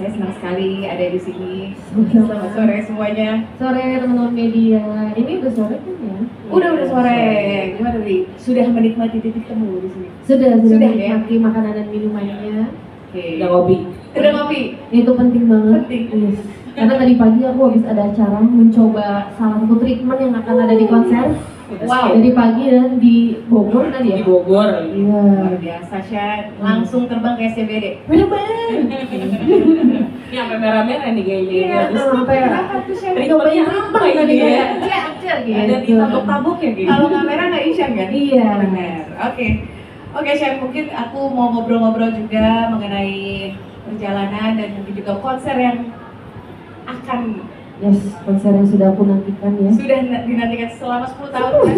Saya senang sekali ada di sini. Selamat sore semuanya. Sore teman-teman media. Ini udah sore kan ya? Udah sore. Gimana nih? Sudah menikmati titik temu di sini? Sudah ya? menikmati makanan dan minumannya. Udah ngopi. Udah ngopi. Itu penting banget. Penting. Yes. Karena tadi pagi aku habis ada acara mencoba salah satu treatment yang akan ada di konser. Wow. Dari pagi dan di Bogor tadi ya? Di Bogor. Iya. Luar biasa, Shan. Langsung terbang ke SCBD. Bener banget. Ini sampai merah-merah nih kayaknya. Iya, sampai apa tuh, Shan? Treatmentnya apa tadi ini ya? ya? Ajar gitu. Ada di tabuk-tabuk ya gitu. Kalau kamera nggak Ishan kan? Iya. Benar. Oke, Shan, mungkin aku mau ngobrol-ngobrol juga mengenai perjalanan dan mungkin juga konser yang akan Yes, konser yang sudah aku nantikan ya. sudah dinantikan selama 10 tahun kan?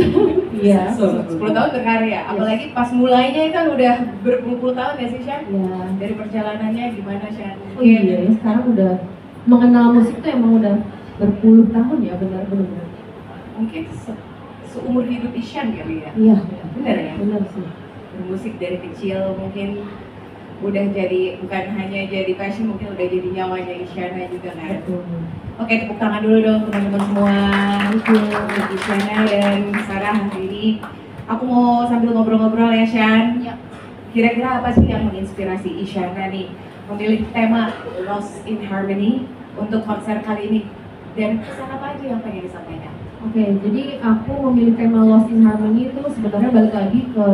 Iya. 10 tahun berkarya, apalagi pas mulainya kan udah berpuluh-puluh tahun ya sih, Shan? Iya. Dari perjalanannya gimana, Shan? Oh iya, ya, sekarang udah mengenal musik tuh emang udah berpuluh tahun ya, benar-benar. Mungkin seumur hidup Ishan kali ya? Iya, Benar ya? benar sih. Bermusik dari kecil mungkin udah jadi, bukan hanya jadi passion, mungkin udah jadi nyawanya Isyana juga kan? Betul. Oke, tepuk tangan dulu dong teman-teman semua untuk Isyana dan Sarah hari ini. Aku mau sambil ngobrol-ngobrol ya, Shan. Kira-kira apa sih yang menginspirasi Isyana nih memilih tema Lost in Harmony untuk konser kali ini? Dan pesan apa aja yang pengen disampaikan? Oke, jadi aku memilih tema Lost in Harmony itu sebenarnya balik lagi ke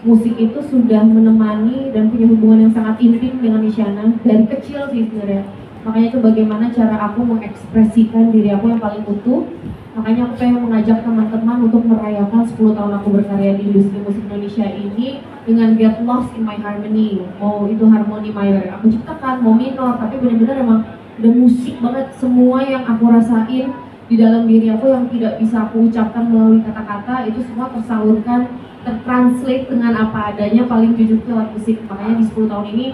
musik itu sudah menemani dan punya hubungan yang sangat intim dengan Isyana dari kecil sih sebenarnya. Makanya itu bagaimana cara aku mengekspresikan diri aku yang paling utuh. Makanya aku pengen mengajak teman-teman untuk merayakan 10 tahun aku berkarya di industri musik Indonesia ini dengan Get Lost in My Harmony. Mau itu harmoni mayor yang aku ciptakan, mau minor, tapi benar-benar emang udah musik banget. Semua yang aku rasain di dalam diri aku yang tidak bisa aku ucapkan melalui kata-kata itu semua tersalurkan, tertranslate dengan apa adanya, paling jujur ke lewat musik. Makanya di 10 tahun ini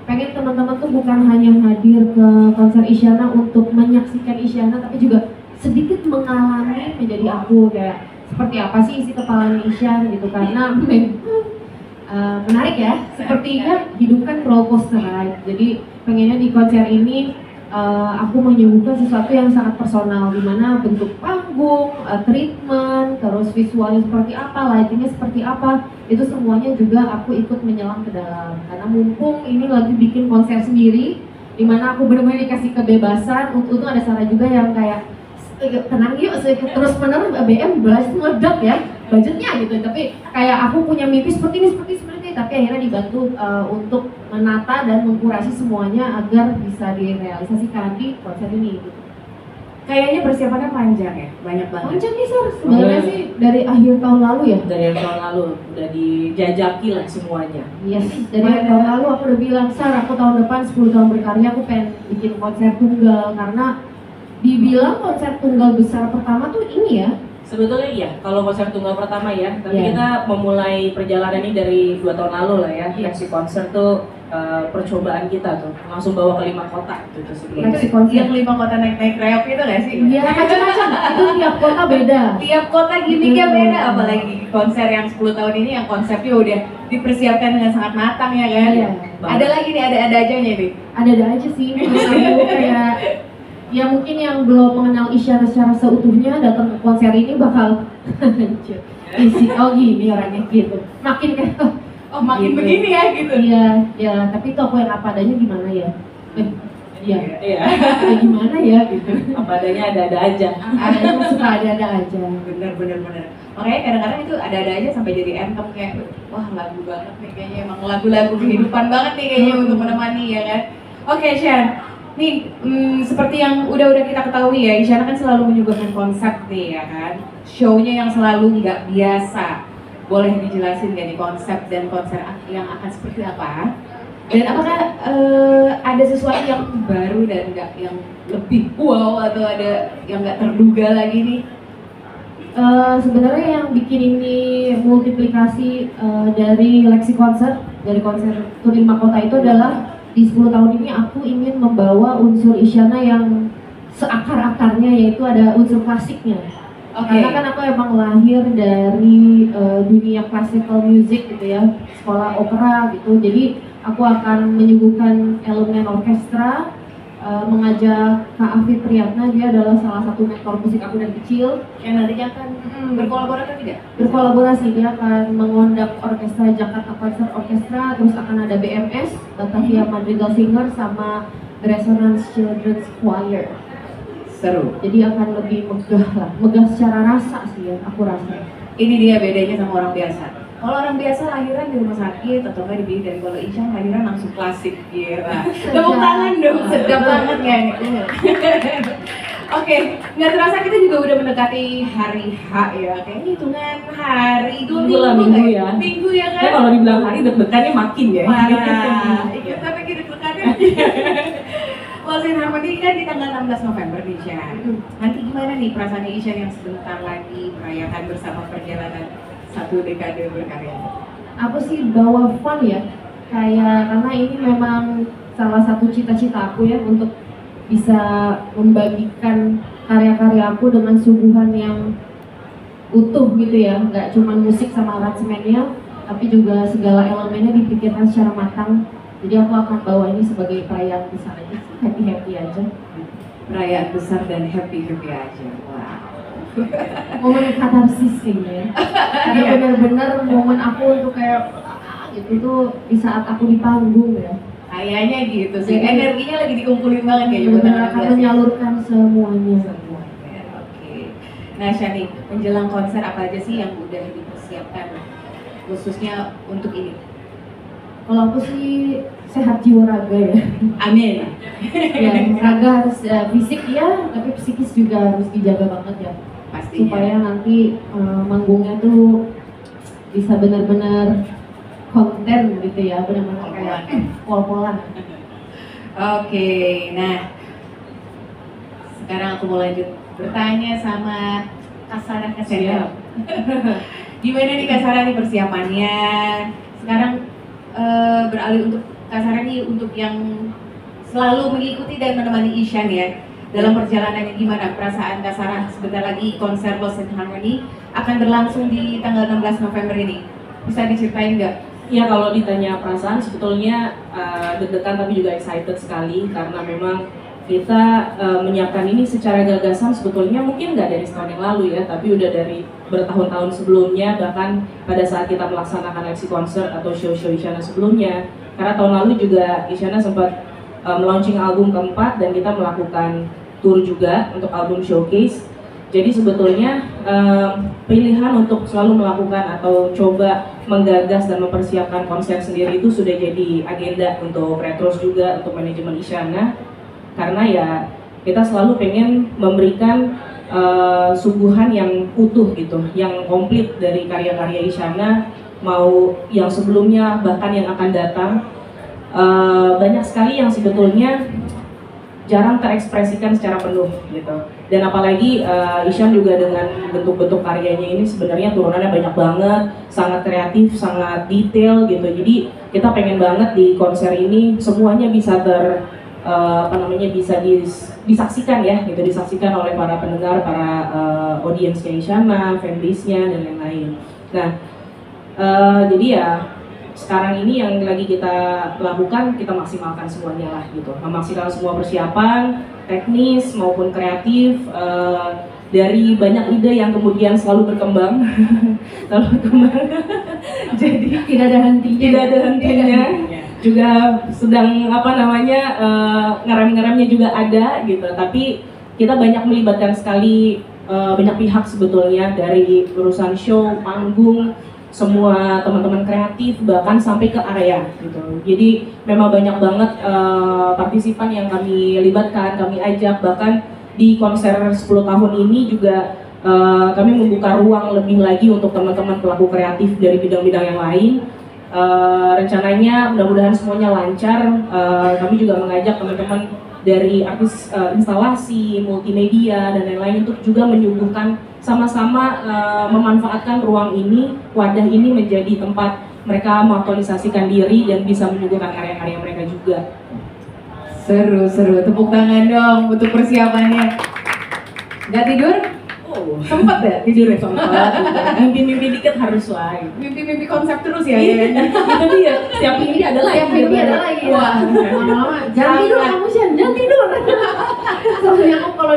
pengen teman-teman tuh bukan hanya hadir ke konser Isyana untuk menyaksikan Isyana, tapi juga sedikit mengalami menjadi aku, kayak seperti apa sih isi kepalanya Isyan gitu. Karena menarik ya, sepertinya hidup kan roller coaster ride. Jadi pengennya di konser ini aku menyuguhkan sesuatu yang sangat personal, dimana bentuk panggung, treatment, terus visualnya seperti apa, lightingnya seperti apa, itu semuanya juga aku ikut menyelam ke dalam. Karena mumpung ini lagi bikin konser sendiri, dimana aku benar-benar dikasih kebebasan. Untung ada Sarah juga yang kayak tenang yuk, terus menerus BM budget meledak ya budgetnya gitu, tapi kayak aku punya mimpi seperti ini, tapi akhirnya dibantu untuk menata dan mengkurasi semuanya agar bisa direalisasikan di konser ini gitu. Kayaknya persiapannya panjang ya, banyak banget. Panjang nih Sar, sebenarnya sih dari akhir tahun lalu ya. Dari tahun lalu udah dijajaki lah semuanya. Yes, dari akhir tahun lalu aku udah bilang, Sar, aku tahun depan 10 tahun berkarya aku pengen bikin konser tunggal, karena dibilang konser tunggal besar pertama tuh ini ya. Sebetulnya iya, kalau konser tunggal pertama ya, tapi Yeah. kita memulai perjalanan ini dari 2 tahun lalu lah ya. Versi konser tuh percobaan kita tuh, langsung bawa ke 5 kota gitu sebelumnya. Itu konser Yang 5 kota naik-naik reok itu nggak sih? Iya, macam-macam. Itu tiap kota beda. Tiap kota gimmicknya beda, apalagi konser yang 10 tahun ini yang konsepnya udah dipersiapkan dengan sangat matang ya kan? Iya. Ada lagi nih, ada ajanya nih. Ada aja sih. Menurut aku kayak ya mungkin yang belum mengenal Isyana secara seutuhnya datang ke konser ini bakal isi gini orangnya gitu. Makin kayak Oh makin gitu. begini ya gitu. Iya, ya, tapi itu aku yang apa adanya gimana ya? Iya. Iya, Ya gimana ya gitu. apa adanya ada-ada aja. Adanya suka ada aja. Bener. Makanya kadang-kadang itu ada aja sampai jadi anthem kayak, wah lagu banget nih kayaknya, emang lagu-lagu kehidupan banget nih kayaknya untuk menemani ya kan. Oke Shan, nih seperti yang udah kita ketahui ya, Isyana kan selalu menyuguhkan konsep nih ya kan. Show-nya yang selalu nggak biasa. Boleh dijelasin gak nih konsep dan konser yang akan seperti apa? Dan apakah ada sesuatu yang baru dan yang lebih wow atau ada yang nggak terduga lagi nih? Sebenarnya yang bikin ini multiplikasi dari Lexi Concert, dari konser tur 5 kota itu adalah di 10 tahun ini aku ingin membawa unsur Isyana yang seakar-akarnya, yaitu ada unsur klasiknya. Karena kan aku emang lahir dari dunia classical music gitu ya, sekolah opera gitu. Jadi aku akan menyuguhkan elemen orkestra, mengajak Kak Afif Priyatna. Dia adalah salah satu mentor musik aku dari kecil. Yang nantinya akan berkolaborasi tidak? Berkolaborasi, dia akan mengundang orkestra Jakarta Concert Orchestra, terus akan ada BMS, Batavia Madrigal Singer, sama Resonance Children's Choir. Seru. Jadi akan lebih megah lah, megah secara rasa sih ya, aku rasa. Ini dia bedanya sama orang biasa. Kalau orang biasa lahiran di rumah sakit atau nggak dibidik dari, kalau Ishan lahiran langsung klasik, gila. Tepuk tangan dong, sedap banget ya nih. Oke, nggak terasa kita juga udah mendekati hari H ya, kayaknya hitungan hari, Minggu ya. Minggu ya kan? Kalau dibilang hari deg-degannya makin ya. Parah, kita lagi deg-degannya. Lost in Harmony kan di tanggal 16 November nih, Ishan. Nanti gimana nih perasaan Ishan yang sebentar lagi merayakan bersama perjalanan satu dekade berkarya? Aku sih bawa fun ya, kayak karena ini memang salah satu cita-cita aku ya untuk bisa membagikan karya-karya aku dengan suguhan yang utuh gitu ya, nggak cuma musik sama aransemennya, tapi juga segala elemennya dipikirkan secara matang. Jadi aku akan bawa ini sebagai perayaan besar aja, happy aja. Perayaan besar dan happy aja. Wow. Momen katarsis kayaknya. Karena benar-benar momen aku untuk kayak gitu tuh di saat aku di panggung ya. Kayaknya gitu sih, energinya lagi dikumpulin banget ya. Benar-benar akan menyalurkan semuanya. Oke. Nah Shani, menjelang konser apa aja sih yang udah dipersiapkan khususnya untuk ini? Kalau aku sih sehat jiwa raga ya. Amin. Ya, raga harus fisik ya, tapi psikis juga harus dijaga banget ya. Pastinya. Supaya nanti manggungnya tuh bisa benar-benar konten gitu ya, benar-benar kayak pol-polan. Oke, nah sekarang aku mau lanjut bertanya sama Kasara Kasara. Gimana nih Kasara nih persiapannya? Sekarang beralih untuk Kasara nih, untuk yang selalu mengikuti dan menemani Ishan ya dalam perjalanannya. Gimana perasaan Kasara sebentar lagi konser Lost in Harmony akan berlangsung di tanggal 16 November ini? Bisa diceritain nggak? Ya kalau ditanya perasaan sebetulnya deg-degan tapi juga excited sekali karena memang kita menyiapkan ini secara gagasan sebetulnya mungkin nggak dari setahun yang lalu ya, tapi udah dari bertahun-tahun sebelumnya, bahkan pada saat kita melaksanakan MC Concert atau show-show Isyana sebelumnya. Karena tahun lalu juga Isyana sempat melaunching album keempat dan kita melakukan tour juga untuk album showcase. Jadi sebetulnya pilihan untuk selalu melakukan atau coba menggagas dan mempersiapkan konser sendiri itu sudah jadi agenda untuk Retros juga, untuk manajemen Isyana. Karena ya kita selalu pengen memberikan suguhan yang utuh gitu, yang komplit dari karya-karya Isyana, mau yang sebelumnya bahkan yang akan datang. Banyak sekali yang sebetulnya jarang terekspresikan secara penuh gitu. Dan apalagi Isyan juga dengan bentuk-bentuk karyanya ini sebenarnya turunannya banyak banget, sangat kreatif, sangat detail gitu. Jadi kita pengen banget di konser ini semuanya bisa disaksikan ya, gitu, disaksikan oleh para pendengar, para audiensnya Isyana, fanbase-nya dan lain-lain. Nah, jadi ya sekarang ini yang lagi kita lakukan, kita maksimalkan semuanya lah gitu, memaksimalkan semua persiapan teknis maupun kreatif, dari banyak ide yang kemudian selalu berkembang. Jadi tidak ada hentinya, juga sedang ngerem-ngeremnya juga ada gitu, tapi kita banyak melibatkan sekali banyak pihak sebetulnya, dari urusan show, panggung, semua teman-teman kreatif, bahkan sampai ke area gitu. Jadi memang banyak banget partisipan yang kami libatkan, kami ajak. Bahkan di konser 10 tahun ini juga kami membuka ruang lebih lagi untuk teman-teman pelaku kreatif dari bidang-bidang yang lain. Rencananya mudah-mudahan semuanya lancar. Kami juga mengajak teman-teman dari artis instalasi, multimedia dan lain-lain untuk juga menyuguhkan sama-sama memanfaatkan ruang ini, wadah ini menjadi tempat mereka mengaktualisasikan diri dan bisa menyuguhkan karya-karya mereka juga. Seru, tepuk tangan dong untuk persiapannya. Nggak tidur? Oh, Sempet ya tidur? sempat. Mimpi-mimpi dikit harus lah. Mimpi-mimpi konsep terus ya? Itu dia, setiap mimpi ada lagi. Setiap mimpi ada lagi ya. Wah, Lama-lama jangan tidur kamu Shan, jangan tidur.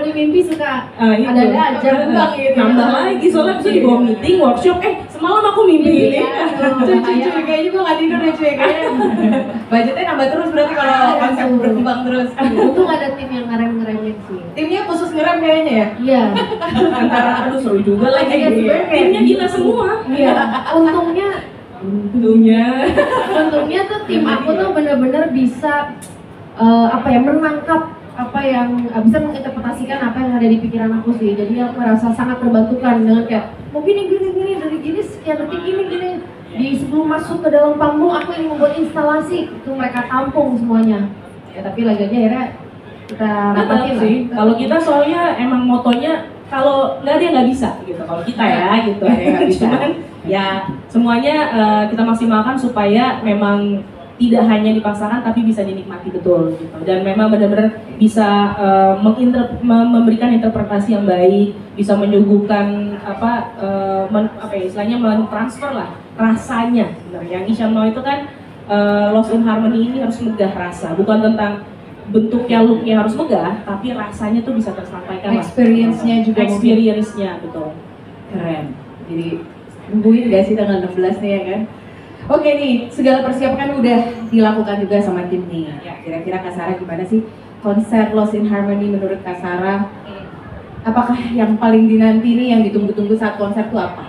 kalau di mimpi suka Itu. ada aja Bang, gitu. Nambah lagi soalnya bisa dibawa meeting, workshop. Semalam aku mimpi ini. Cuy, kayaknya gue gak tidur deh cuy, kayaknya budgetnya nambah terus berarti kalau konsep berkembang terus. Untung ada tim yang ngerem-ngeremin sih. Timnya khusus ngerem kayaknya ya? Iya. Antara aduh seru juga lagi. Iya, sebenarnya kayak Timnya gila semua. Iya. Untungnya tuh tim aku tuh bener-bener bisa menangkap apa yang bisa menginterpretasikan apa yang ada di pikiran aku sih. Jadi aku merasa sangat terbantukan dengan kayak mau gini dari gini sekian detik gini. Sebelum masuk ke dalam panggung aku ingin membuat instalasi itu mereka tampung semuanya. Ya tapi lagi-lagi akhirnya kita rapatin sih. lah. Kalau kita soalnya emang motonya kalau nggak ada yang nggak bisa gitu. Kalau kita ya gitu ada yang nggak bisa. Cuman ya semuanya kita maksimalkan supaya memang tidak hanya dipaksakan tapi bisa dinikmati betul gitu. Dan memang benar-benar bisa memberikan interpretasi yang baik, bisa menyuguhkan istilahnya mentransfer lah rasanya. Yang Ishan mau itu kan Lost in Harmony ini harus megah rasa, bukan tentang bentuknya, looknya harus megah, tapi rasanya tuh bisa tersampaikan lah. Experience-nya juga Experience-nya betul. Keren. Jadi nungguin gak sih tanggal 16 nih ya kan? Oke nih, segala persiapan kan udah dilakukan juga sama tim nih. Ya, kira-kira Kak Sarah gimana sih konser Lost in Harmony menurut Kak Sarah? Apakah yang paling dinanti nih, yang ditunggu-tunggu saat konser tuh apa?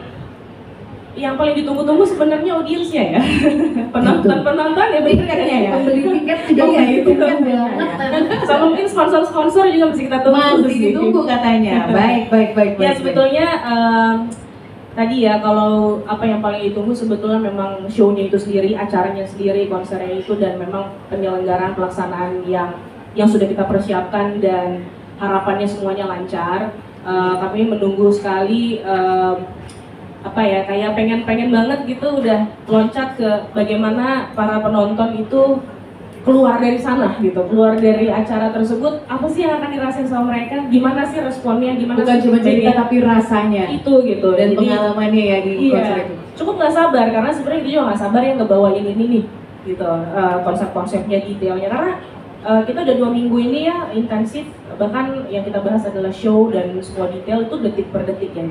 Yang paling ditunggu-tunggu sebenarnya audiensnya ya. Penonton ya bener katanya ya. Pembeli tiket juga itu kan banget. Sama mungkin sponsor juga masih kita tunggu. Masih ditunggu katanya. Baik. Ya sebetulnya tadi ya kalau apa yang paling ditunggu sebetulnya memang show-nya itu sendiri, acaranya sendiri, konsernya itu, dan memang penyelenggaraan pelaksanaan yang sudah kita persiapkan dan harapannya semuanya lancar. Kami menunggu sekali kayak pengen banget gitu udah loncat ke bagaimana para penonton itu keluar dari sana gitu, keluar dari acara tersebut, apa sih yang akan dirasain sama mereka, gimana sih responnya, gimana bukan sih cuma cerita tapi rasanya itu gitu, dan jadi, pengalamannya ya di konser itu. Cukup nggak sabar karena sebenarnya dia juga nggak sabar yang ngebawain ini nih gitu, konsep-konsepnya, detailnya, karena kita udah 2 minggu ini ya intensif, bahkan yang kita bahas adalah show dan semua detail itu detik per detik yang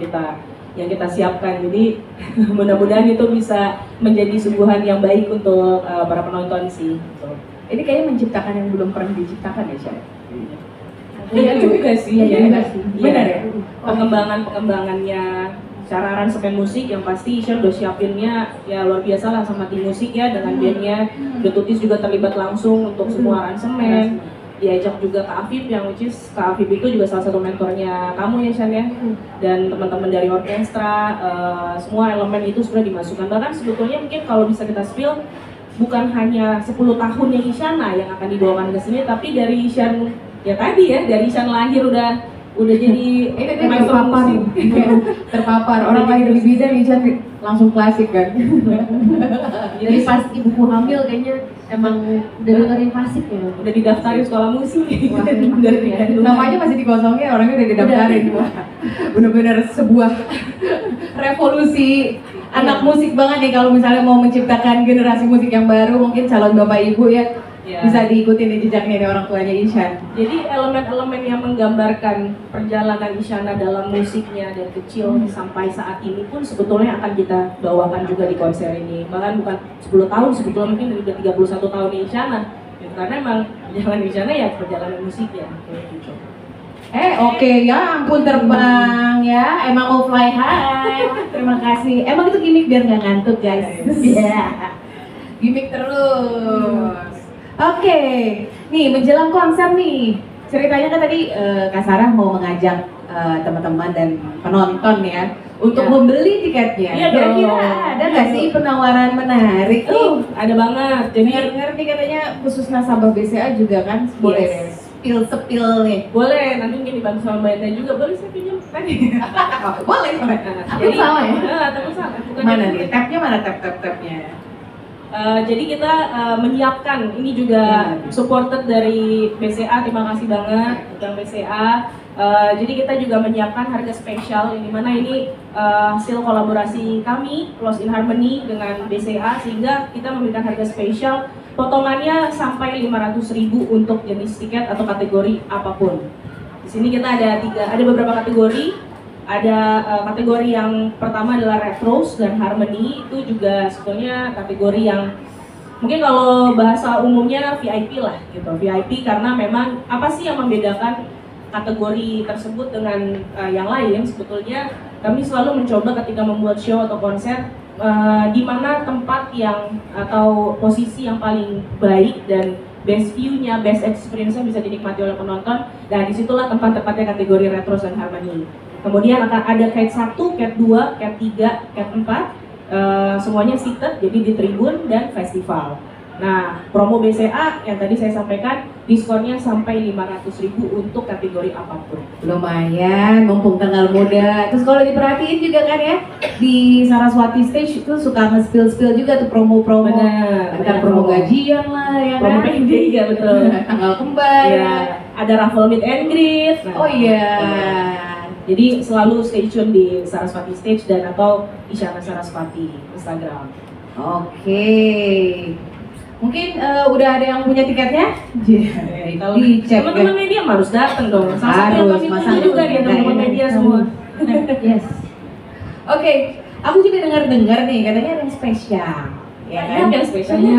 kita siapkan. Jadi mudah-mudahan itu bisa menjadi suguhan yang baik untuk para penonton sih gitu. Ini kayaknya menciptakan yang belum pernah diciptakan ya, Syah? Iya juga sih, benar ya? Pengembangannya, cara aransemen musik yang pasti Ishan udah siapinnya ya luar biasa lah sama tim musik ya, dengan bandnya. Tutis juga terlibat langsung untuk semua aransemen. Diajak juga Kak Afif, yang which is Kak Afif itu juga salah satu mentornya kamu ya Shan ya, dan teman-teman dari orkestra, semua elemen itu sudah dimasukkan. Bahkan sebetulnya mungkin kalau bisa kita spill, bukan hanya 10 tahunnya Isyana yang akan dibawakan ke sini, tapi dari Isyan ya tadi ya, dari Isyan lahir udah jadi terpapar orang lahir di bidang Isyan langsung klasik kan. Jadi pas ibuku hamil kayaknya emang udah dengerin klasik ya. Udah didaftarin sekolah musik. Wah, namanya masih dikosongin, orangnya udah didaftarin. Bener-bener sebuah revolusi anak musik banget nih kalau misalnya mau menciptakan generasi musik yang baru, mungkin calon bapak ibu ya bisa diikutin di jejaknya dari orang tuanya Isyan. Jadi elemen-elemen yang menggambarkan perjalanan Isyana dalam musiknya dari kecil sampai saat ini pun sebetulnya akan kita bawakan juga di konser ini. Bahkan bukan 10 tahun, sebetulnya mungkin udah 31 tahun Isyana. Karena emang perjalanan Isyana ya perjalanan musiknya. Oke, ya ampun terbang ya, emang mau fly high. Terima kasih. Emang itu gimmick biar nggak ngantuk guys. Gimmick terus. Oke, nih menjelang konser nih, ceritanya kan tadi Kak Sarah mau mengajak teman-teman dan penonton ya untuk membeli tiketnya. Iya Kira-kira ada nggak sih penawaran menarik? Ada banget. Jadi ngerti katanya khusus nasabah BCA juga kan boleh spill nih. Boleh, nanti mungkin dibantu sama Mbak Enda juga. Boleh saya pinjam tadi? Boleh. Jadi salah ya? Takut salah. Mana nih? Tabnya mana tabnya? Jadi kita menyiapkan, ini juga supported dari BCA, terima kasih banget untuk BCA. Jadi kita juga menyiapkan harga spesial, yang dimana ini hasil kolaborasi kami, Lost in Harmony dengan BCA, sehingga kita memberikan harga spesial, potongannya sampai 500.000 untuk jenis tiket atau kategori apapun. Di sini kita ada beberapa kategori. Ada kategori yang pertama adalah retros dan harmony, itu juga sebetulnya kategori yang mungkin kalau bahasa umumnya VIP lah gitu. VIP karena memang apa sih yang membedakan kategori tersebut dengan yang lain? Sebetulnya kami selalu mencoba ketika membuat show atau konser di mana tempat yang atau posisi yang paling baik dan best view-nya, best experience-nya bisa dinikmati oleh penonton. Dan disitulah tempat-tempatnya kategori retros dan harmony. Kemudian akan ada cat 1, cat 2, cat 3, cat 4, semuanya seated, jadi di tribun dan festival. Nah, promo BCA yang tadi saya sampaikan, diskonnya sampai 500.000 untuk kategori apapun. Lumayan, mumpung tanggal muda. Terus kalau diperhatiin juga kan ya, di Saraswati Stage itu suka nge-spill juga tuh promo-promo. Ada promo gajian lah ya Promo kan. payday ya betul. Tanggal kembar. Ya, ada raffle meet and greet. Oh iya. Jadi selalu stay tune di Saraswati Stage dan atau Isyana Saraswati Instagram. Oke. Mungkin udah ada yang punya tiketnya? Kalau Dicek teman-teman ya. media harus datang dong. Salah satu yang Harus, kami masa tunggu juga nih teman-teman media semua. Yes. Oke, aku juga dengar nih katanya ada yang spesial. Ya kan? Ada yang spesialnya.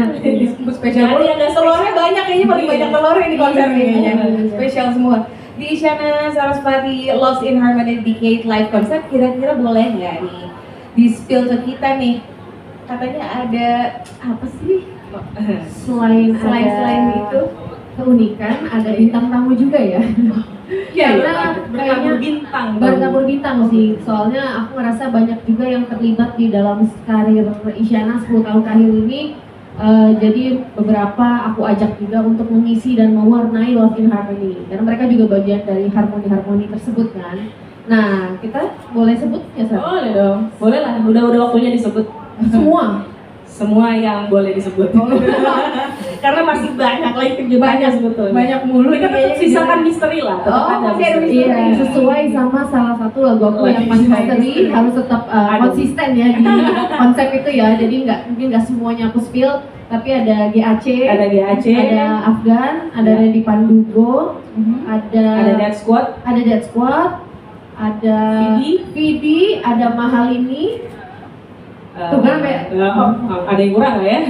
Spesial. Ada yang nggak Telurnya banyak kayaknya, paling banyak telurnya di konser nih kayaknya. Iya. Spesial semua. Di Isyana Saraswati Lost in Harmony Decade Live Concert, kira-kira boleh nggak nih di-spill ke kita nih? Katanya ada apa sih? Selain itu? keunikan, ada bintang tamu juga ya. Karena bertabur bintang. bertabur bintang sih. Soalnya aku ngerasa banyak juga yang terlibat di dalam karir Isyana 10 tahun terakhir ini. Jadi beberapa aku ajak juga untuk mengisi dan mewarnai Lost in Harmony. Karena mereka juga bagian dari harmoni-harmoni tersebut kan. Nah, kita boleh sebut ya, Sar? Boleh dong. Boleh lah. Udah waktunya disebut. Semua yang boleh disebut. Karena masih banyak lagi kejutannya sebetulnya. Banyak mulu Kita tetap sisakan misteri lah. Tetap ada masih ada misteri. Iya, sesuai sama salah satu lagu aku yang paling misteri, harus tetap konsisten ya di konsep itu ya. Jadi mungkin nggak semuanya aku spill, tapi ada GAC, ada Afgan, ada Randy Pandugo, ada Dead Squad, ada Vidi, ada Mahalini. Tuh kan ada yang kurang nggak ya?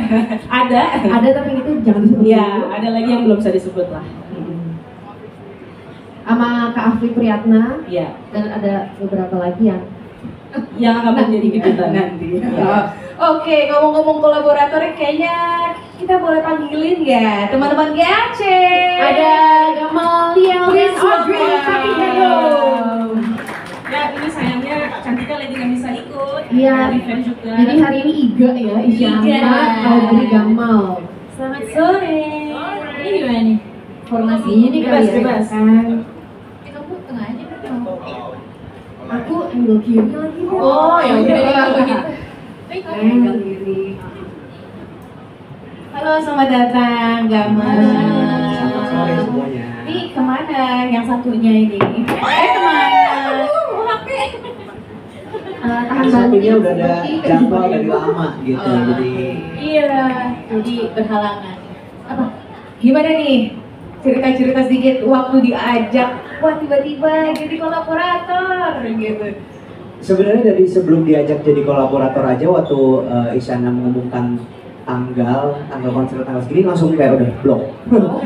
ada tapi itu jangan disebut. Iya, dulu. ada lagi yang belum bisa disebut lah. Sama Kak Afri Priyatna. Iya. Dan ada beberapa lagi yang akan menjadi kejutan nanti. Ya. Oke, ngomong-ngomong kolaborator, kayaknya kita boleh panggilin ya teman-teman GAC. ada Gamal Liel dan Audrey Patihado. Ya, ini sayangnya Cantika lagi nggak bisa ikut. Iya. Event juga. Jadi hari ini Iga ya, Isyana, Audrey Gamal. Selamat sore. Ini gimana nih? Formasinya nih kali ya. Bebas. Kamu tengah aja kan? Aku angle kiri lagi. Oh, ya udah deh kalau gitu. Angle kiri. Halo, selamat datang Gamal. Selamat sore semuanya. Ini kemana yang satunya ini? Kemana? Tahan Satunya udah ada banting. jadwal dari lama gitu, jadi Iya, jadi berhalangan. Apa? Gimana nih? Cerita-cerita sedikit waktu diajak, wah tiba-tiba jadi kolaborator gitu. sebenarnya dari sebelum diajak jadi kolaborator aja waktu Isyana mengumumkan tanggal konser tanggal segini langsung kayak udah blok.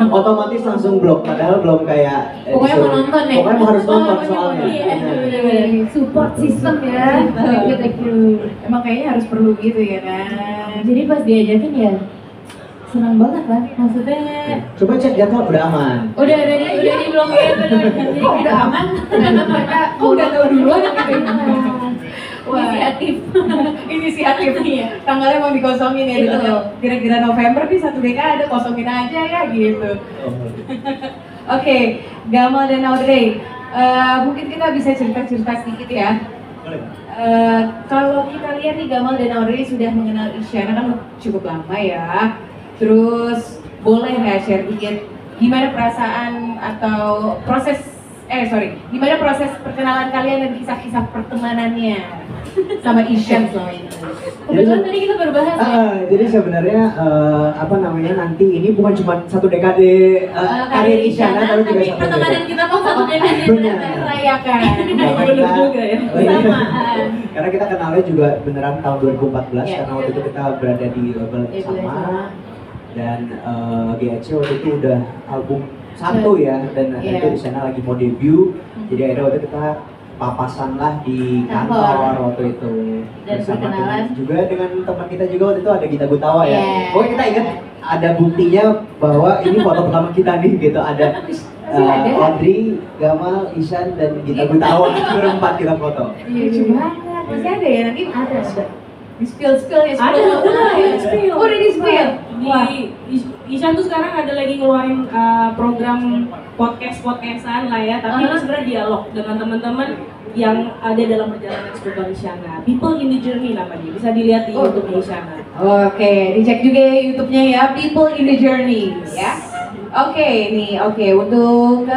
Otomatis langsung blok, padahal belum kayak Pokoknya mau nonton ya? Pokoknya harus nonton pokoknya soalnya. mau, iya. Benar. Support system ya. Thank you. Emang kayaknya harus perlu gitu ya kan? Jadi pas diajakin ya senang banget lah. Maksudnya Coba cek jadwal udah aman. Udah di blokir, jadi udah aman. mereka Udah tahu duluan gitu. Wah, Inisiatif nih ya. tanggalnya mau dikosongin ya gitu. Kira-kira November nih 1 dekade kosongin aja ya gitu. Oke, Gamal dan Audrey, mungkin kita bisa cerita-cerita sedikit ya. Boleh. Kalau kita lihat nih Gamal dan Audrey sudah mengenal Isyana kan cukup lama ya. Terus boleh nggak share dikit gimana perasaan atau gimana proses perkenalan kalian dan kisah-kisah pertemanannya? sama Ishan selama ini? Kebetulan tadi kita baru bahas ya. Jadi sebenarnya apa namanya nanti ini bukan cuma satu dekade karir Isyana tapi juga satu pertemanan dekade. kita pun satu dekade. Benar. Merayakan. Karena Bener kita, juga ya. Samaan. karena kita kenalnya juga beneran tahun 2014 Iya. karena waktu itu kita berada di label Label sama sama. dan GAC waktu itu udah album satu ya dan Iya. itu Isyana lagi mau debut jadi akhirnya waktu itu kita papasan lah di kantor Kantor. waktu itu Dan bersama berkenalan. juga dengan teman kita juga waktu itu ada Gita Gutawa ya. Iya. Pokoknya kita ingat ada buktinya bahwa ini foto pertama kita nih gitu ada ada. Audrey, Gamal, Ishan dan Gita Gutawa berempat kita foto. Lucu banget. Masih ada ya nanti Ada. di spill ya. Ada, udah di spill. Oh, udah di spill. Wah. Di Ishan tuh sekarang ada lagi ngeluarin program podcastan lah ya, tapi ini sebenarnya dialog dengan teman-teman yang ada dalam perjalanan spiritual Isyana. People in the Journey namanya, bisa dilihat di Oh. YouTube Isyana. Oke, dicek juga ya YouTube-nya ya, People in the Journey ya. Oke, nih, oke, untuk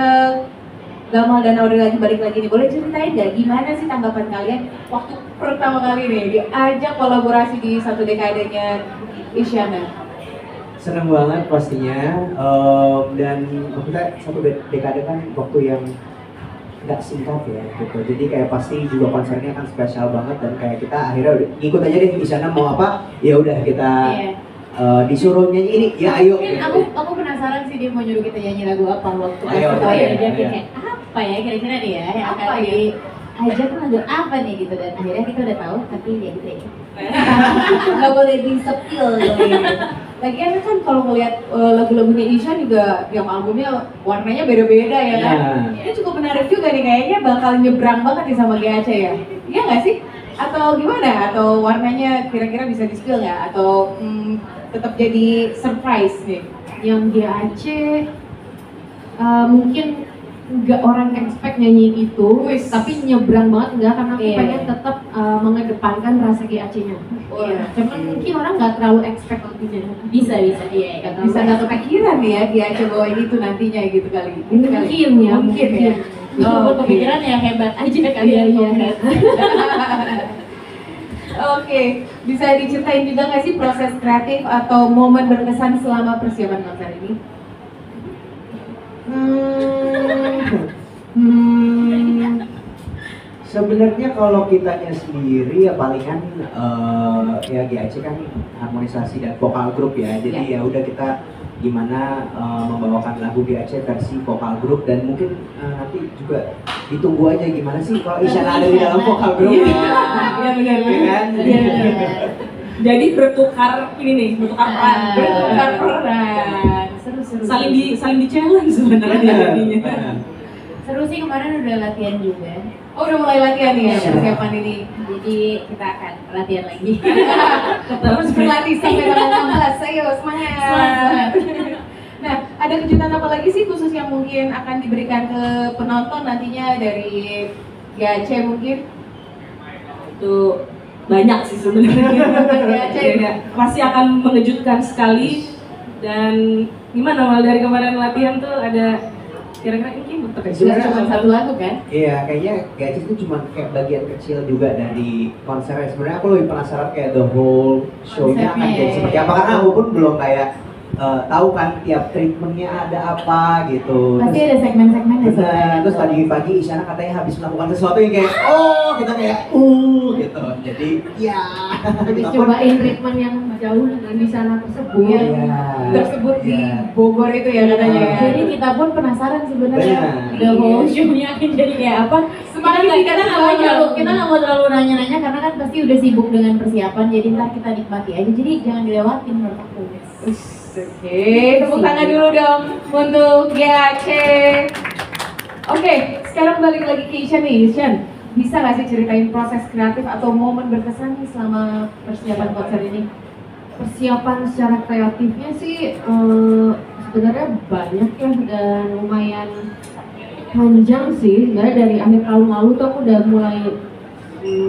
Gamal dan Audrey lagi balik lagi nih, boleh ceritain nggak gimana sih tanggapan kalian waktu pertama kali nih diajak kolaborasi di satu dekadenya Isyana? Seneng banget pastinya dan kita satu dekade kan waktu yang nggak singkat ya gitu jadi kayak pasti juga konsernya kan spesial banget dan kayak kita akhirnya udah ikut aja deh di sana mau apa ya udah kita disuruh nyanyi ini ya ayo Mungkin gitu. aku penasaran sih dia mau nyuruh kita nyanyi lagu apa waktu Ayo, pertama ayo, dia ayo. kayak apa ya kira-kira nih ya yang Apa akan ya? diajak tuh lagu apa nih gitu dan akhirnya kita udah tahu tapi ya gitu ya. Nggak boleh di-spill gitu. Lagian kan kalau ngeliat lagu-lagunya Isha juga yang albumnya warnanya beda-beda ya kan? Nah. Ini cukup menarik juga nih kayaknya bakal nyebrang banget nih sama GAC ya? Iya nggak sih? Atau gimana? Atau warnanya kira-kira bisa di-spill nggak? Atau tetap jadi surprise nih? Yang GAC mungkin nggak orang expect nyanyi itu, Wis. tapi nyebrang banget enggak karena aku Iya. pengen tetap mengedepankan rasa GAC-nya. Iya. Cuman mungkin orang nggak terlalu expect lagunya. Bisa iya. Bisa nggak kepikiran nih ya GAC bawain itu nantinya gitu kali? Gitu kali? Mungkin ya, Mungkin ya? Oh, Oke. kepikiran ya hebat aja kali Iya, ya. iya. Oke, bisa diceritain juga nggak sih proses kreatif atau momen berkesan selama persiapan konser ini? Sebenarnya kalau kitanya sendiri ya palingan ya GAC kan harmonisasi dan vokal grup ya. Jadi ya udah kita gimana membawakan lagu GAC versi vokal grup dan mungkin nanti juga ditunggu aja gimana sih kalau Isyana ada di dalam vokal grup. Iya benar. Ya kan? Jadi bertukar ini nih, bertukar peran. Bertukar peran, seru-seru. Saling di challenge sebenarnya jadinya. Seru sih kemarin udah latihan juga. Oh udah mulai latihan nih ya Iya. persiapan ini. Jadi kita akan latihan lagi. Terus berlatih sampai tanggal 16, ayo semangat. Semangat. Nah, ada kejutan apa lagi sih khusus yang mungkin akan diberikan ke penonton nantinya dari GAC mungkin? Itu banyak sih sebenarnya. Ya. Pasti akan mengejutkan sekali dan gimana Mal dari kemarin latihan tuh ada kira-kira ini untuk Sudah cuma satu lagu kan? Iya, kayaknya GAC itu cuma kayak bagian kecil juga dari konsernya. Sebenarnya aku lebih penasaran kayak the whole show-nya akan Konsepnya, jadi seperti apa karena aku pun belum kayak tahu kan tiap treatmentnya ada apa gitu. Pasti ada segmen-segmen ya. Benar, terus tadi pagi Isyana katanya habis melakukan sesuatu yang kayak kita kayak gitu. Jadi ya Habis kita pun cobain treatment yang jauh dengan di sana tersebut. Iya. Iya. Tersebut di Iya. Bogor itu ya katanya. Iya. Jadi kita pun penasaran sebenarnya Benar. the whole show-nya akan jadi kayak apa. Semakin kita nggak mau terbayang. terlalu nanya-nanya karena kan pasti udah sibuk dengan persiapan. Jadi ntar kita nikmati aja. Jadi jangan dilewatin menurut aku. Oke, tepuk tangan dulu dong untuk GAC. Oke, sekarang balik lagi ke Ishan nih, Ishan. Bisa nggak sih ceritain proses kreatif atau momen berkesan nih selama persiapan konser ini? Persiapan secara kreatifnya sih sebenarnya banyak ya dan lumayan panjang sih. Sebenarnya dari akhir tahun lalu tuh aku udah mulai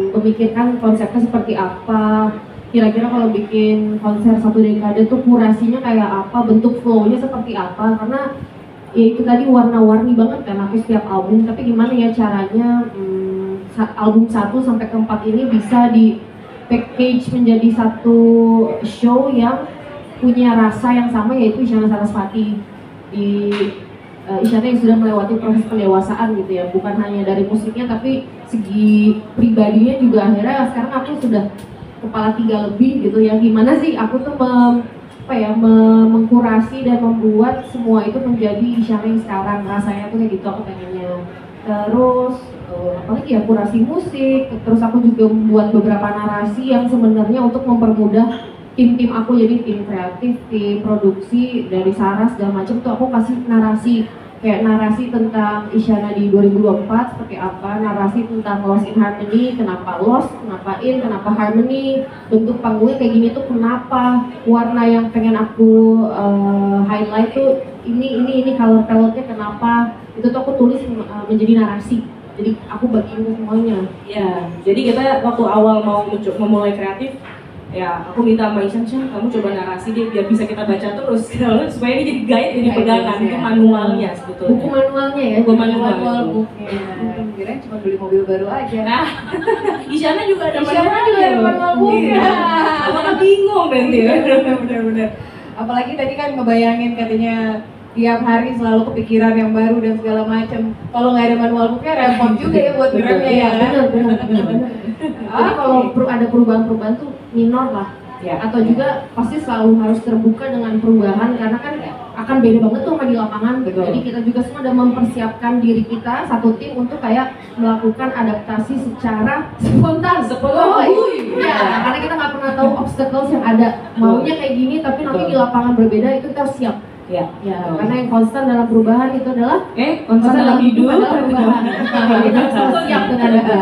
memikirkan konsepnya seperti apa. Kira-kira kalau bikin konser satu dekade tuh kurasinya kayak apa, bentuk flow-nya seperti apa. Karena ya itu tadi warna-warni banget kan aku setiap album. Tapi gimana ya caranya album 1 sampai ke 4 ini bisa di package menjadi satu show yang punya rasa yang sama, yaitu Isyana Sarasvati di Isyana yang sudah melewati proses pendewasaan gitu ya, bukan hanya dari musiknya tapi segi pribadinya juga. Akhirnya sekarang aku sudah kepala 3 lebih gitu ya, gimana sih aku tuh mengkurasi dan membuat semua itu menjadi Isyana yang sekarang, rasanya tuh kayak gitu aku pengennya. Terus apalagi ya, kurasi musik, terus aku juga membuat beberapa narasi yang sebenarnya untuk mempermudah tim aku, jadi tim kreatif, tim produksi dari Sarah segala macam tuh aku kasih narasi, kayak narasi tentang Isyana di 2024 seperti apa, narasi tentang Lost in Harmony, kenapa Lost, kenapa In, kenapa Harmony, bentuk panggungnya kayak gini tuh kenapa, warna yang pengen aku highlight tuh ini color palette-nya kenapa, itu tuh aku tulis menjadi narasi. Jadi aku bagiin semuanya. Ya, jadi kita waktu awal mau memulai kreatif, ya aku minta sama Isyan, kamu coba narasi deh biar bisa kita baca terus supaya ini jadi guide, jadi pegangan, itu manualnya sebetulnya. Buku manualnya ya? Buku manual. Bukunya. Kirain cuma beli mobil baru aja. Nah, Isyana juga ada Isyana juga ada manual buku. Apakah bingung nanti ya? Bener-bener. Apalagi tadi kan ngebayangin katanya tiap hari selalu kepikiran yang baru dan segala macam. Kalau nggak ada manual booknya repot juga ya buat geramnya ya kan? Benar. Jadi kalau ada perubahan-perubahan tuh minor lah. Ya. Atau juga pasti selalu harus terbuka dengan perubahan karena kan akan beda banget tuh sama di lapangan. Betul. Jadi kita juga semua udah mempersiapkan diri kita satu tim untuk kayak melakukan adaptasi secara spontan. Ya, karena kita nggak pernah tahu obstacles yang ada. Maunya kayak gini tapi nanti di lapangan berbeda, itu kita harus siap. Ya, Karena yang konstan dalam perubahan itu adalah konstan dalam hidup adalah perubahan. Kita harus siap dengan itu.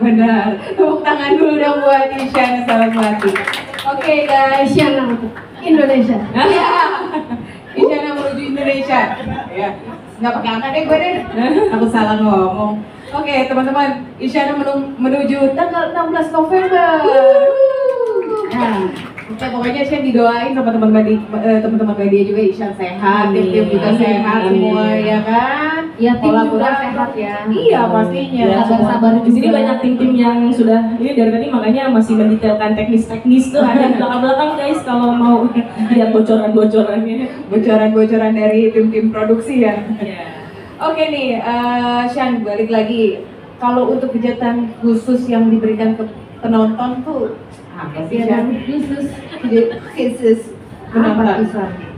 Bener. Tepuk tangan dulu dong buat Isyana Sarasvati. Oke guys, Isyana untuk Indonesia. ya. Isyana menuju Indonesia. Ya, nggak pakai angka deh gue deh. Aku salah ngomong. Oke teman-teman, Isyana menuju tanggal 16 November. Oke, pokoknya Isyana didoain sama teman-teman media juga, Isyana sehat, tim juga sehat semua ya kan? Ya, tim juga Kolaborasi. sehat ya. Iya pastinya. Ya, Sabar-sabar di sini juga. banyak tim-tim yang sudah ini dari tadi makanya masih mendetailkan teknis-teknis tuh ada di belakang-belakang guys kalau mau lihat bocoran-bocorannya. Bocoran-bocoran dari tim-tim produksi ya. Ya. Oke nih, Shan, balik lagi. Kalau untuk kegiatan khusus yang diberikan ke penonton tuh apa sih Shan? Khusus penonton.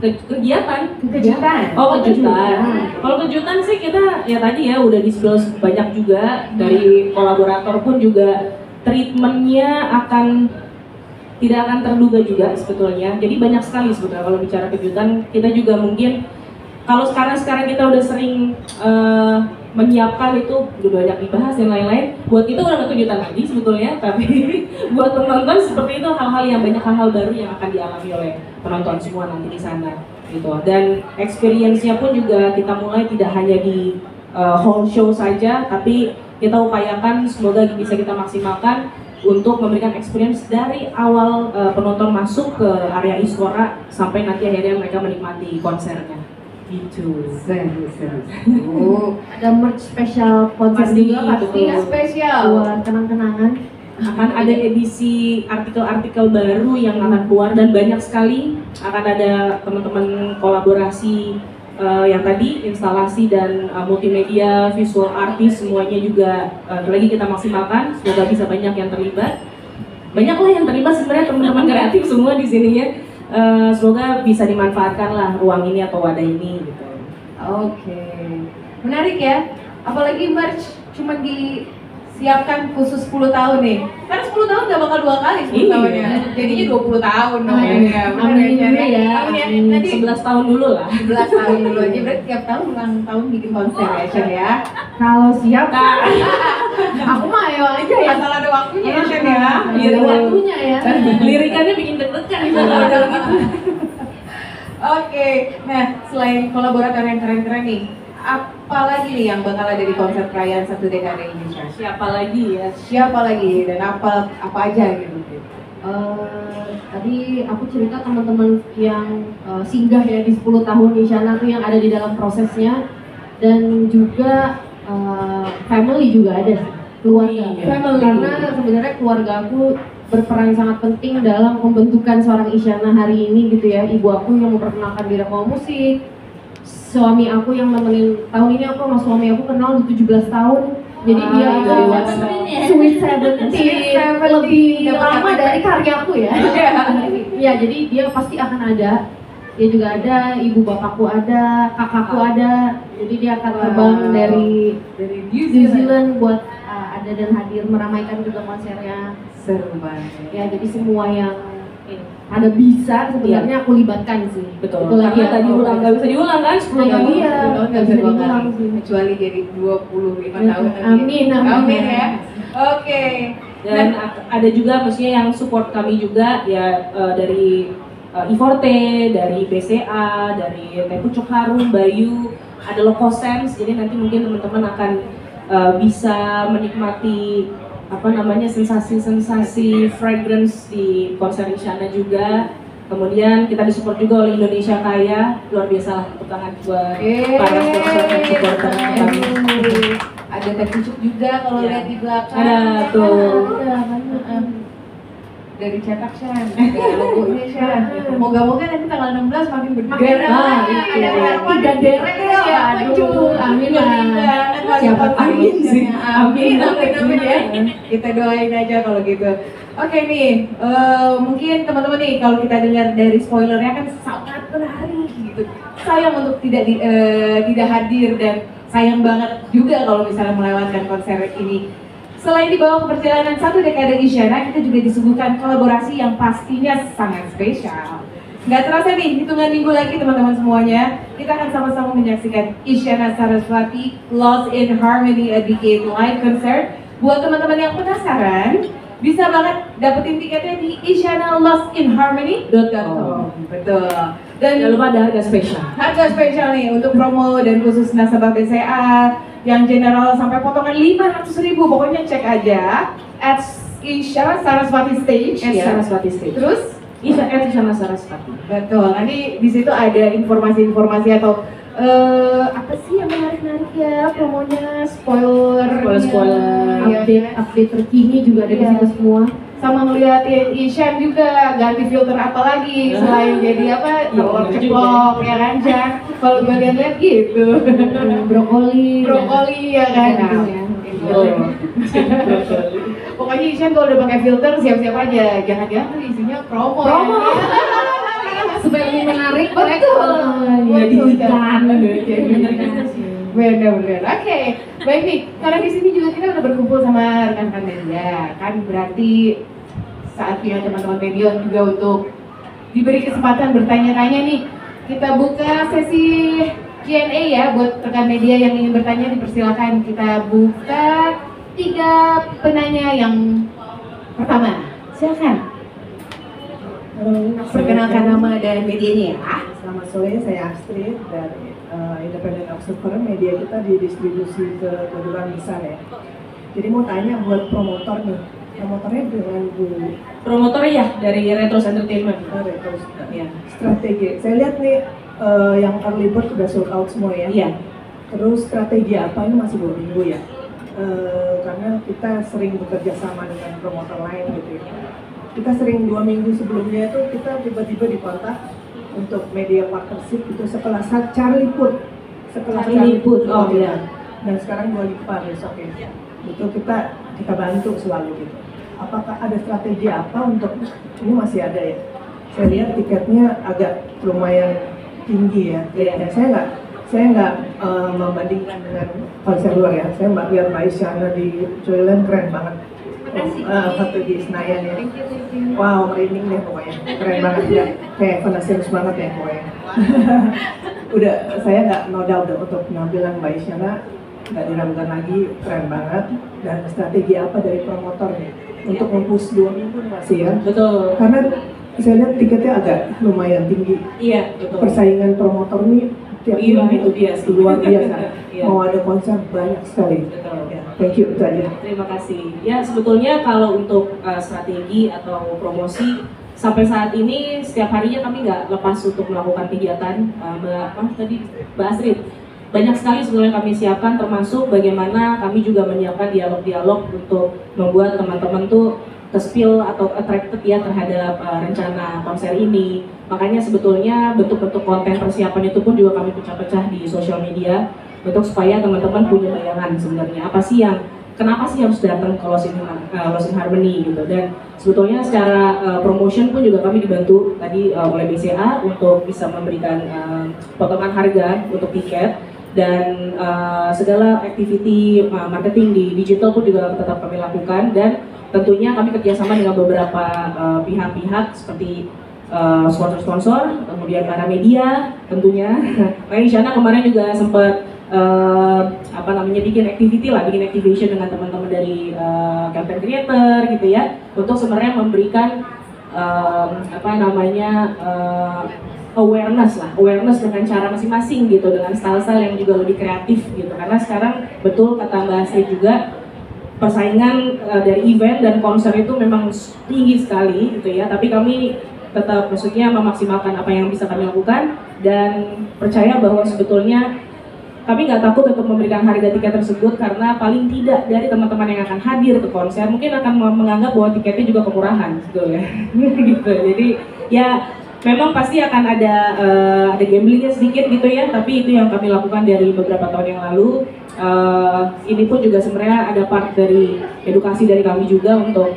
Kegiatan Kejutan. Oh, kejutan. Kalau kejutan sih kita ya tadi ya udah disclose banyak juga dari kolaborator pun juga treatmentnya tidak akan terduga juga sebetulnya. Jadi banyak sekali sebetulnya kalau bicara kejutan. Kita juga mungkin kalau sekarang kita udah sering menyiapkan itu udah banyak dibahas dan lain-lain. Buat kita udah nggak kejutan lagi sebetulnya, tapi buat penonton seperti itu hal-hal yang banyak hal-hal baru yang akan dialami oleh penonton semua nanti di sana gitu. Dan experience-nya pun juga kita mulai tidak hanya di whole show saja, tapi kita upayakan semoga bisa kita maksimalkan untuk memberikan experience dari awal penonton masuk ke area Istora sampai nanti akhirnya mereka menikmati konsernya. Gitu. Seru. Ada merch spesial konser Pasti, juga pasti ya, betul. Spesial. buat kenang-kenangan. Akan ada edisi artikel-artikel baru yang akan keluar dan banyak sekali akan ada teman-teman kolaborasi yang tadi instalasi dan multimedia, visual artist semuanya juga lagi kita maksimalkan. Semoga bisa banyak yang terlibat. Banyaklah yang terlibat sebenarnya teman-teman kreatif semua di sini ya. Semoga bisa dimanfaatkan lah ruang ini atau wadah ini gitu. Oke. Menarik ya. Apalagi merch cuma disiapkan khusus 10 tahun nih. Karena 10 tahun gak bakal 2 kali 10 Iya. tahunnya. Jadinya 20 tahun dong ya. Amin juga ya. Amin ya. Amin. Nanti 11 tahun dulu lah. 11 tahun dulu aja, berarti tiap tahun ulang tahun bikin konser ya Shan ya. Kalau siap, aku mah ayo aja ya. Asal ada waktunya ya Shan ya. Iya, ada waktunya ya. Lirikannya bikin deg-degan nih Betul, kalau betul, gitu. Oke, nah selain kolaborator yang keren-keren nih, apa lagi nih yang bakal ada di konser perayaan 1 dekade ini Shan? Siapa lagi ya? Siapa lagi dan apa aja gitu? Tadi aku cerita teman-teman yang singgah ya di 10 tahun Isyana tuh yang ada di dalam prosesnya, dan juga family juga ada sih, keluarga. Family. Karena sebenarnya keluarga aku berperan sangat penting dalam pembentukan seorang Isyana hari ini gitu ya. Ibu aku yang memperkenalkan diri aku sama musik, suami aku yang nemenin, tahun ini aku sama suami aku kenal di 17 tahun. Jadi dia itu Sweet 17 lebih lama dari karyaku ya. Ya, jadi dia pasti akan ada. Dia juga ada, ibu bapakku ada, kakakku ada. Jadi dia akan terbang dari New Zealand buat ada dan hadir meramaikan juga konsernya. Seru banget. Ya, jadi semua yang ada bisa sebenarnya aku libatkan sih. Betul. Itu lagi Karena tadi ulang nggak bisa diulang kan? 10 Nah, tahun. iya. Nggak bisa diulang sih. Kecuali jadi 25 tahun lagi. Amin, amin. Amin ya. Oke. Dan ada juga maksudnya yang support kami juga ya dari Iforte, dari BCA, dari Teh Pucuk Harum, Bayu, ada Lokosense. Jadi nanti mungkin teman-teman akan bisa menikmati apa namanya sensasi-sensasi fragrance di konser Isyana juga. Kemudian kita disupport juga oleh Indonesia Kaya, luar biasa lah, tepuk tangan buat para sponsor dan supporter kami. Ada Teh Pucuk juga kalau Ya. lihat di belakang. Ada tuh. Dari cetak Shan, ada logonya Shan. Moga-moga nanti tanggal 16 makin berderet. Ada harapan dan derek ya. Aduh, amin lah. Siapa amin sih? Amin, Amin ya. Kita doain aja kalau gitu. Oke nih, mungkin teman-teman nih kalau kita dengar dari spoilernya kan sangat menarik gitu. Sayang untuk tidak hadir dan sayang banget juga kalau misalnya melewatkan konser ini. Selain dibawa ke perjalanan 1 dekade Isyana, kita juga disuguhkan kolaborasi yang pastinya sangat spesial. Nggak terasa nih, hitungan minggu lagi teman-teman semuanya, kita akan sama-sama menyaksikan Isyana Saraswati Lost in Harmony A Decade Live Concert. Buat teman-teman yang penasaran, bisa banget dapetin tiketnya di isyanalostinharmony.com. Betul. Dan Jangan lupa ada harga spesial. harga spesial nih untuk promo dan khusus nasabah BCA yang general sampai potongan 500.000. Pokoknya cek aja at Isya Saraswati Stage ya. Saraswati Stage. Terus Isyana Saraswati. betul. Nanti di situ ada informasi-informasi atau apa sih yang menarik ya promonya, spoiler, Update terkini juga ada di situ semua. sama ngeliat Isyan juga ganti filter apa lagi selain jadi apa telur ceplok ya kan Jan. Kalau gue lihat gitu Brokoli ya kan. Gitu Nah, ya. pokoknya Isyan kalau udah pakai filter siap-siap aja, jangan-jangan tuh isinya promo. Promo. Ya. Supaya lebih menarik. Betul. Jadi iklan. Bener-bener. Oke, baik nih. Karena di sini juga kita udah berkumpul sama rekan-rekan media, kan berarti saatnya teman-teman media juga untuk diberi kesempatan bertanya-tanya nih. Kita buka sesi Q&A ya buat rekan media yang ingin bertanya, dipersilakan. Kita buka 3 penanya yang pertama. Silakan. Perkenalkan nama dan medianya ya. Selamat sore, saya Astrid dari Independent Observer. Media kita didistribusi ke kedudukan besar ya. Jadi mau tanya buat promotor nih, promotornya dengan Bu Promotor ya dari Retros Entertainment. Retros. Ya. Strategi, saya lihat nih yang early bird udah sold out semua ya. Iya. Terus strategi apa, ini masih 2 minggu ya? Karena kita sering bekerja sama dengan promotor lain gitu ya. Kita sering 2 minggu sebelumnya itu kita tiba-tiba dikontak untuk media partnership itu sekelas Charlie Puth, sekelas Charlie Puth, oh iya. Dan sekarang Dua Lipa besok ya. Itu kita bantu selalu gitu. Apakah ada strategi apa untuk ini masih ada ya? Saya lihat tiketnya agak lumayan tinggi ya. Dan saya nggak membandingkan dengan konser luar ya. Saya lihat Mbak Isyana di Joyland keren banget. Waktu di Senayan ya. Wow, merinding deh pokoknya. Keren banget ya. Kayak fantasius banget ya pokoknya. Udah, saya nggak modal untuk penampilan Mbak Isyana, nggak diragukan lagi, keren banget. Dan strategi apa dari promotor nih untuk mempush 2 minggu masih ya? Betul. Karena saya lihat tiketnya agak lumayan tinggi. Iya, betul. Persaingan promotor nih tiap Iya, minggu itu dia sih. luar biasa. Iya. Mau ada konser banyak sekali. Betul. Ya, thank you, itu aja. Terima kasih. Ya sebetulnya kalau untuk strategi atau promosi sampai saat ini setiap harinya kami nggak lepas untuk melakukan kegiatan Mbak Astrid banyak sekali sebetulnya kami siapkan, termasuk bagaimana kami juga menyiapkan dialog-dialog untuk membuat teman-teman tuh ke-spill atau attracted ya terhadap rencana konser ini. Makanya sebetulnya bentuk-bentuk konten persiapan itu pun juga kami pecah-pecah di sosial media untuk supaya teman-teman punya bayangan sebenarnya apa sih yang kenapa sih harus datang ke Lost in Harmony gitu. Dan sebetulnya secara promotion pun juga kami dibantu tadi oleh BCA untuk bisa memberikan potongan harga untuk tiket. Dan segala activity marketing di digital pun juga tetap kami lakukan, dan tentunya kami kerjasama dengan beberapa pihak-pihak seperti sponsor-sponsor, kemudian para media tentunya. Nah, Isyana kemarin juga sempat bikin activation dengan teman-teman dari content creator gitu ya, untuk sebenarnya memberikan awareness dengan cara masing-masing gitu, dengan style-style yang juga lebih kreatif gitu. Karena sekarang betul kata Mbak Astrid juga, persaingan dari event dan konser itu memang tinggi sekali gitu ya, tapi kami tetap maksudnya memaksimalkan apa yang bisa kami lakukan dan percaya bahwa sebetulnya kami nggak takut untuk memberikan harga tiket tersebut, karena paling tidak dari teman-teman yang akan hadir ke konser mungkin akan menganggap bahwa tiketnya juga kemurahan gitu ya. Gitu. Jadi ya memang pasti akan ada gamblingnya sedikit gitu ya, tapi itu yang kami lakukan dari beberapa tahun yang lalu. Ini pun juga sebenarnya ada part dari edukasi dari kami juga untuk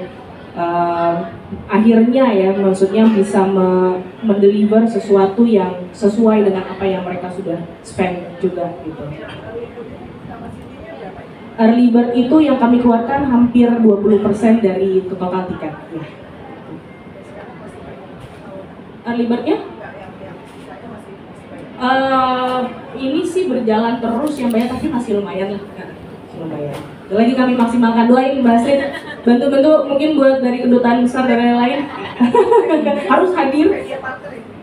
akhirnya ya, maksudnya bisa mendeliver sesuatu yang sesuai dengan apa yang mereka sudah spend juga gitu. Early bird itu yang kami keluarkan hampir 20% dari total tiket ya. Early bird-nya? Ini sih berjalan terus yang banyak, tapi masih lumayan lah. Lumayan. Lagi kami maksimalkan, doain Mbak Astrid, bantu-bantu mungkin buat dari kedutaan besar dan lain-lain harus hadir.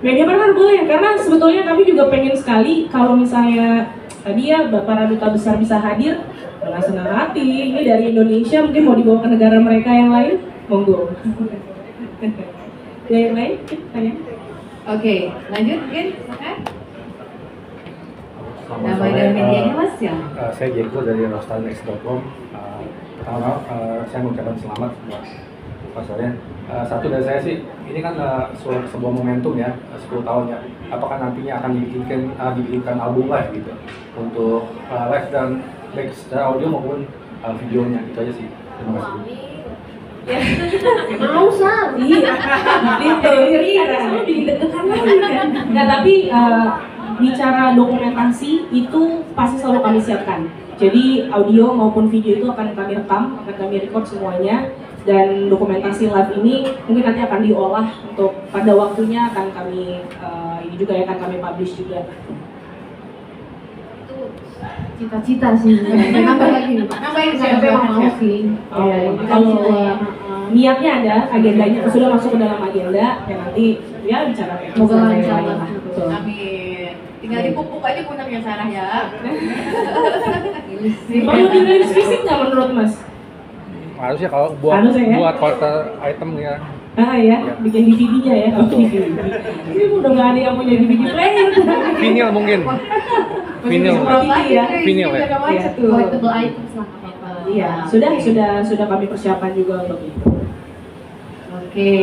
Media partner boleh, karena sebetulnya kami juga pengen sekali kalau misalnya tadi ya para duta besar bisa hadir dengan senang hati. Ini dari Indonesia mungkin mau dibawa ke negara mereka yang lain, monggo. Yang lain, tanya. Oke, lanjut mungkin, silakan. Nama dan medianya Mas ya? Saya Jeko dari rostalnext.com. Pertama, saya mengucapkan selamat buat pasalnya. Satu dari saya sih, ini kan sebuah momentum ya, 10 tahun ya. Apakah nantinya akan dibikinkan album live gitu, untuk live dan baik secara audio maupun videonya, itu aja sih. Terima kasih. Mau sah, Iya, selalu bikin deg-degan lagi kan. Nah tapi bicara dokumentasi itu pasti selalu kami siapkan. Jadi audio maupun video itu akan kami rekam, akan kami record semuanya. Dan dokumentasi live ini mungkin nanti akan diolah untuk pada waktunya akan kami ini juga ya, akan kami publish juga. cita-cita sih. Nambah lagi nih Pak. Nambahin Saya memang mau sih. Kalau niatnya ada, agendanya sudah masuk ke dalam agenda, ya nanti ya bicara kayak Semoga lancar lah. lah. Betul. Amin. Tinggal dipupuk aja punaknya Sarah ya. Perlu dirilis fisik nggak menurut Mas? Harusnya kalau buat quarter item ya. Ah ya, bikin DVD-nya ya. Ini udah nggak ada yang punya DVD player. Vinyl mungkin. Vinyl. Ya. Vinyl ya. Collectible items lah apa-apa. Iya, sudah kami persiapan juga untuk itu. Oke.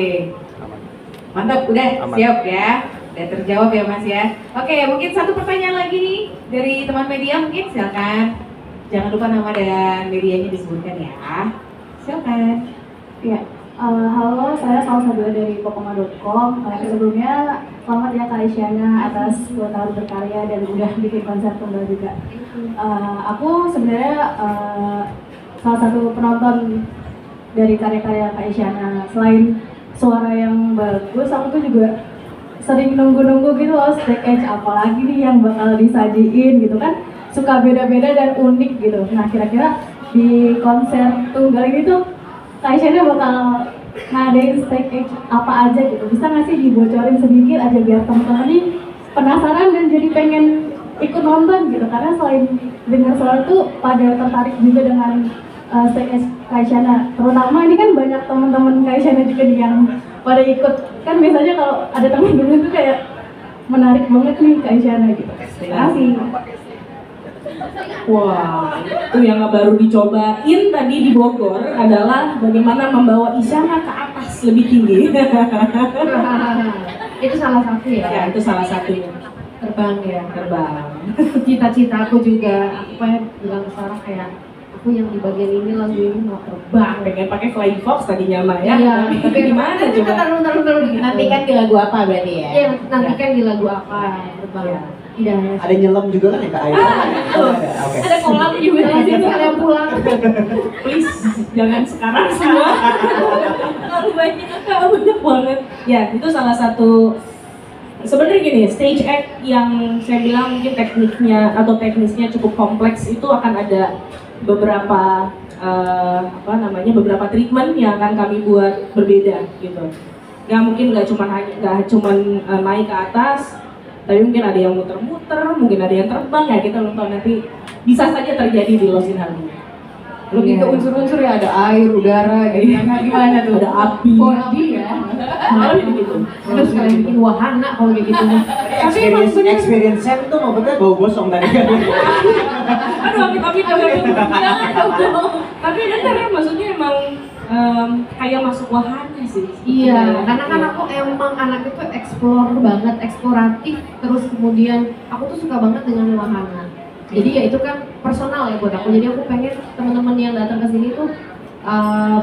Mantap, udah Aman. siap ya. Udah terjawab ya Mas ya. Oke, mungkin satu pertanyaan lagi nih dari teman media, mungkin silakan. Jangan lupa nama dan medianya disebutkan ya. Silakan. Ya, halo, saya Salsabila dari Pokoma.com. Sebelumnya selamat ya Kak Isyana atas 2 tahun berkarya dan udah bikin konser tunggal juga. Aku sebenarnya salah satu penonton dari karya-karya Kak Isyana. Selain suara yang bagus, aku tuh juga sering nunggu-nunggu gitu loh stage apalagi nih yang bakal disajiin gitu kan. Suka beda-beda dan unik gitu. Nah kira-kira di konser tunggal ini tuh Kak Isyana bakal ngadain stage apa aja gitu, bisa nggak sih dibocorin sedikit aja biar teman-teman nih penasaran dan jadi pengen ikut nonton gitu, karena selain dengar suara tuh pada tertarik juga dengan stage Kak Isyana, terutama ini kan banyak teman-teman Kak Isyana juga nih yang pada ikut, kan biasanya kalau ada teman dulu tuh kayak menarik banget nih Kak Isyana gitu. Terima kasih. Wah, itu yang baru dicobain tadi di Bogor adalah bagaimana membawa Isyana ke atas lebih tinggi. Itu salah satu ya. Ya, itu salah satunya. Terbang ya. Terbang. Cita-cita aku juga, aku pengen bilang ke Sarah kayak aku yang di bagian ini lagu ini mau terbang. Pengen pakai Flying Fox tadinya mah ya. Iya. Tapi gimana coba? Taruh. Nantikan di lagu apa berarti ya? Iya, nantikan di lagu apa terbang. Iya. Tidak hanya Ada nyelam juga kan ya Kak Ayu? Ada, oke. Ada kolam juga di situ. kalian pulang. Please, jangan sekarang semua. Terlalu banyak banget. Ya, itu salah satu. Sebenarnya gini, stage act yang saya bilang mungkin teknisnya cukup kompleks itu akan ada beberapa beberapa treatment yang akan kami buat berbeda gitu. Nggak cuma naik ke atas, tapi mungkin ada yang muter-muter, mungkin ada yang terbang ya, kita belum tahu, nanti bisa saja terjadi di Lost in Harmony. Lebih ke unsur-unsur ya, ada air, udara gitu kan, gimana tuh? Ada api. Body ya. Gitu. Terus kalian bikin wahana kalau kayak gitu. Experience tuh maksudnya bau gosong tadi kan. Aduh, amit-amit jangan dong. Tapi benar ya, maksudnya emang kayak masuk wahana sih. Iya, karena kan aku emang anak itu explore banget, eksploratif. Terus kemudian aku tuh suka banget dengan wahana. Jadi ya itu kan personal ya buat aku. Jadi aku pengen teman-teman yang datang ke sini tuh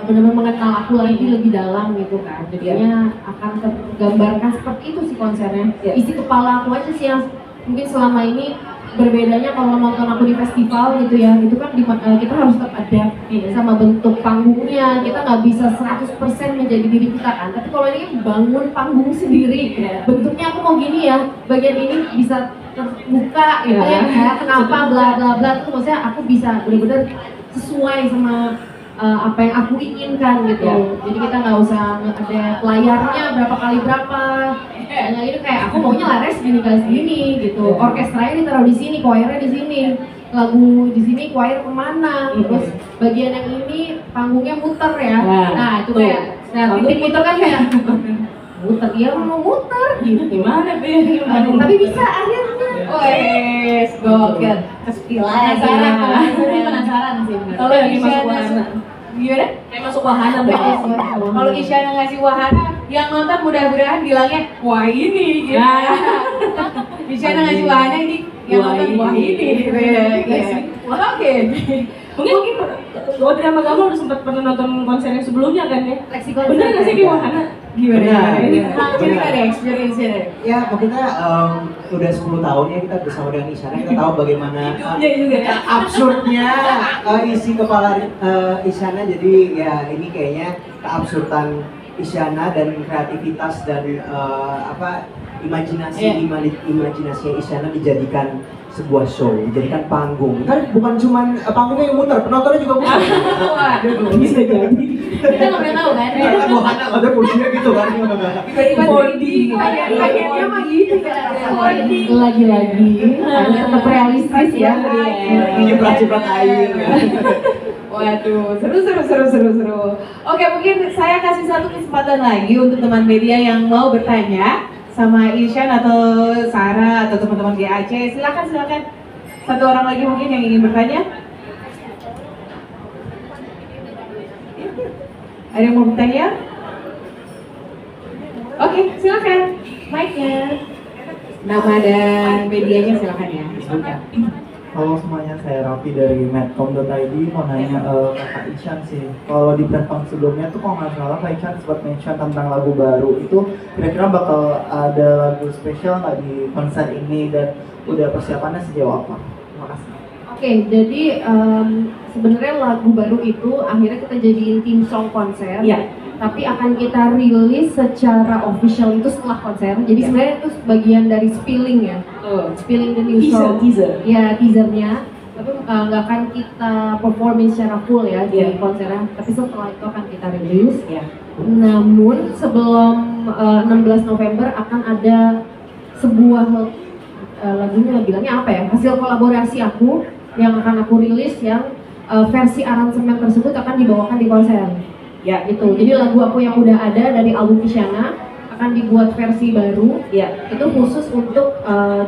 benar-benar mengenal aku lagi lebih dalam gitu kan. Jadinya akan tergambarkan seperti itu sih konsernya. Isi kepala aku aja sih yang mungkin selama ini berbedanya kalau nonton aku di festival gitu ya, itu kan kita harus tetap ada sama bentuk panggungnya, kita nggak bisa 100% menjadi diri kita kan. Tapi kalau ini bangun panggung sendiri, bentuknya aku mau gini ya, bagian ini bisa terbuka gitu ya, kenapa bla bla bla, itu maksudnya aku bisa benar-benar sesuai sama apa yang aku inginkan gitu. Jadi kita nggak usah ada layarnya berapa kali berapa. Nah itu kayak aku maunya lares segini kali segini gitu. Orkestranya ditaruh di sini, choirnya di sini, lagu di sini, choir kemana. Terus bagian yang ini panggungnya muter ya. Nah itu kayak, nah titik itu kan kayak muter, dia mau muter gitu. Gimana Be? Tapi bisa akhirnya. Wes, gokil. Kespilan. Penasaran sih. Kalau Lagi masuk Isyana, wahana. gimana? Kayak masuk wahana betul. Kalau Isyana ngasih wahana, yang nonton mudah-mudahan bilangnya wah ini gitu. Isyana ngasih wahana ini, yang nonton wah ini gitu ya. Oke. Mungkin Godri sama Gamal udah sempat pernah nonton konser yang sebelumnya kan ya? Leksikon. Bener nggak sih di wahana? Gimana? Benar. Cerita deh experience-nya deh. Ya, kita udah 10 tahun ya kita bersama dengan Isyana, kita tahu bagaimana Iya juga ya. absurdnya isi kepala Isyana. Jadi ya ini kayaknya keabsurdan Isyana dan kreativitas dan imajinasi Isyana dijadikan sebuah show, dijadikan panggung. Kan bukan cuma panggungnya yang muter, penontonnya juga muter. Waduh, Bisa jadi. kita nggak pernah tahu kan? Ada kursinya gitu kan. Tiba-tiba 4D, kagetnya mah gitu kan? 4D. Lagi-lagi tetap realistis ya. Ciprat-ciprat air. Waduh, seru. Oke, mungkin saya kasih satu kesempatan lagi untuk teman media yang mau bertanya sama Isyan atau Sarah atau teman-teman GAC. Silakan. Satu orang lagi mungkin yang ingin bertanya. Ada yang mau bertanya? Oke, silakan. Mic-nya. Nama dan medianya silakan ya. Disebutkan. Halo semuanya, saya Raffi dari medcom.id. Mau nanya Kak Isyan sih, kalau di platform sebelumnya tuh kalau nggak salah Kak Isyan sempat mention tentang lagu baru. Itu kira-kira bakal ada lagu spesial nggak di konser ini dan udah persiapannya sejauh apa? Terima kasih. Oke, jadi sebenarnya lagu baru itu akhirnya kita jadiin theme song konser. Iya. Tapi akan kita rilis secara official itu setelah konser. Jadi sebenarnya itu bagian dari spilling ya. Spilling the new song. Teaser. Ya, teasernya. Tapi nggak akan kita performing secara full ya di konsernya. Tapi setelah itu akan kita rilis. Namun sebelum 16 November akan ada sebuah lagunya bilangnya apa ya? Hasil kolaborasi aku yang akan aku rilis yang versi aransemen tersebut akan dibawakan di konser. Ya gitu. Jadi lagu aku yang udah ada dari album Isyana akan dibuat versi baru. Iya. Itu khusus untuk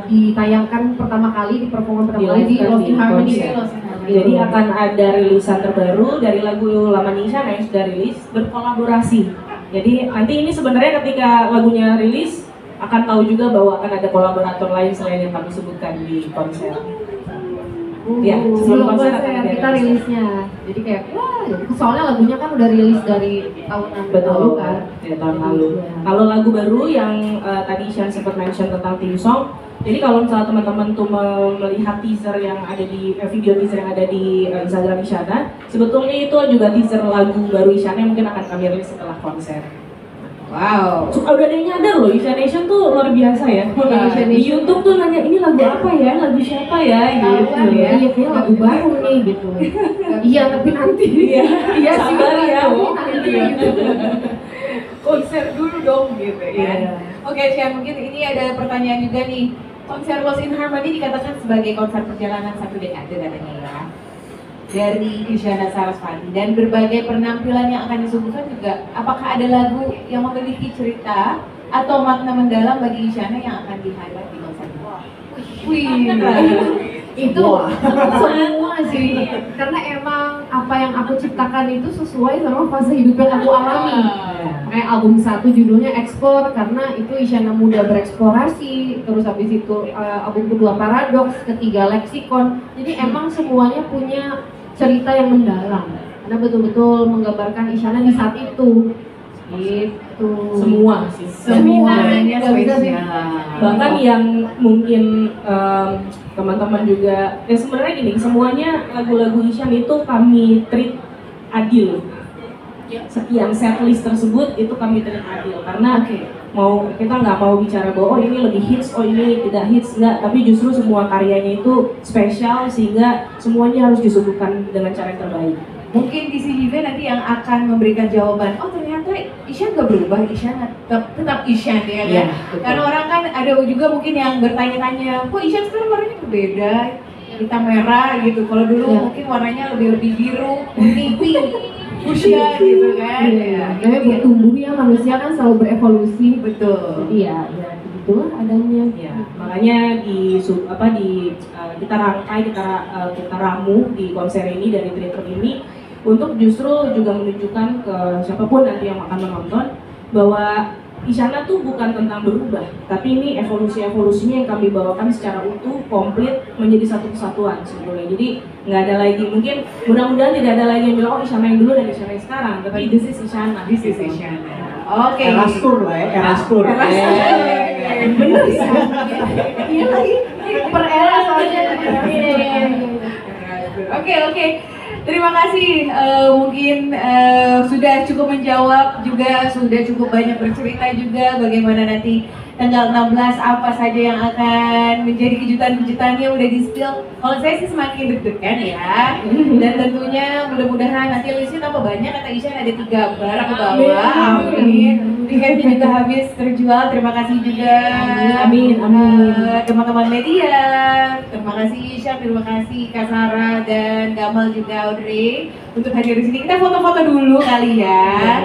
ditayangkan pertama kali, di performa pertama kali di Di Lost in Harmony. konser. Lost in Harmony. Jadi akan ada rilisan terbaru dari lagu lama Isyana yang sudah rilis berkolaborasi. Jadi nanti ini sebenarnya ketika lagunya rilis akan tahu juga bahwa akan ada kolaborator lain selain yang kami sebutkan di konser. Ya, sebelum konser akan ada kita rilisnya. Jadi kayak wah, soalnya lagunya kan udah rilis dari tahun lalu betul kan. Ya, tahun lalu. Ya. Kalau lagu baru yang tadi Isyan sempat mention tentang theme song, jadi kalau misalnya teman-teman tuh melihat teaser yang ada di video teaser yang ada di Instagram Isyana, sebetulnya itu juga teaser lagu baru Isyana yang mungkin akan kami rilis setelah konser. Wow. Udah ada yang nyadar loh, Isya Nation tuh luar biasa ya. Di YouTube tuh nanya ini lagu apa ya, lagu siapa ya, gitu ya. Iya, kayaknya lagu baru nih gitu. Iya, tapi nanti. Iya, sabar ya. Nanti gitu. Konser dulu dong gitu ya. Iya. Oke, Syan, mungkin ini ada pertanyaan juga nih. Konser Lost in Harmony dikatakan sebagai konser perjalanan 1 dekade katanya ya. Dari Isyana Sarasvati dan berbagai penampilan yang akan disuguhkan juga, apakah ada lagu yang memiliki cerita atau makna mendalam bagi Isyana yang akan di-highlight di konser ini? Wih, itu semua sih, karena emang apa yang aku ciptakan itu sesuai sama fase hidup yang aku alami. Kayak album 1 judulnya Explore, karena itu Isyana muda bereksplorasi. Terus habis itu album kedua Paradox, ketiga Lexicon. Jadi emang semuanya punya cerita yang mendalam, karena betul-betul menggambarkan Isyana di saat itu. Gitu. Semua sih. Semuanya Nggak bisa sih. spesial. Bahkan yang mungkin teman-teman juga, ya sebenarnya gini, semuanya lagu-lagu Isyan itu kami treat adil. Setiap setlist tersebut itu kami treat adil, karena kita nggak mau bicara bahwa oh ini lebih hits, oh ini tidak hits, enggak, tapi justru semua karyanya itu spesial sehingga semuanya harus disuguhkan dengan cara yang terbaik. Mungkin di sini juga nanti yang akan memberikan jawaban, oh ternyata Isyan gak berubah, Isyan tetap Isyan ya kan? Iya, Karena orang kan ada juga mungkin yang bertanya-tanya, kok Isyan sekarang warnanya berbeda, hitam merah gitu. Kalau dulu mungkin warnanya lebih biru, kuning, pink, fuchsia gitu kan. Namanya bertumbuh ya, manusia kan selalu berevolusi. Betul. Jadi ya begitulah adanya. Ya, makanya kita rangkai, kita ramu di konser ini dari Twitter ini untuk justru juga menunjukkan ke siapapun nanti yang akan menonton bahwa Isyana tuh bukan tentang berubah, tapi ini evolusinya yang kami bawakan secara utuh, komplit menjadi satu kesatuan sebetulnya. Jadi nggak ada lagi, mungkin mudah-mudahan tidak ada lagi yang bilang oh Isyana yang dulu dan Isyana yang sekarang, tapi this is Isyana. This is Isyana. Oke. Erastur lah ya, Erastur. Bener sih. Iya lagi, per era soalnya. Oke. Terima kasih, mungkin sudah cukup menjawab juga, sudah cukup banyak bercerita juga bagaimana nanti tanggal 16 apa saja yang akan menjadi kejutan-kejutannya udah di-spill. Kalau saya sih semakin deg-degan ya, dan tentunya mudah-mudahan nanti listnya tambah banyak, kata Isyan ada 3 barang ke bawah. Amin. Tiketnya juga habis terjual, terima kasih juga. Amin. Teman-teman media, terima kasih Isyan, terima kasih Kak Sarah dan Gamal juga Audrey untuk hadir di sini. Kita foto-foto dulu kali ya.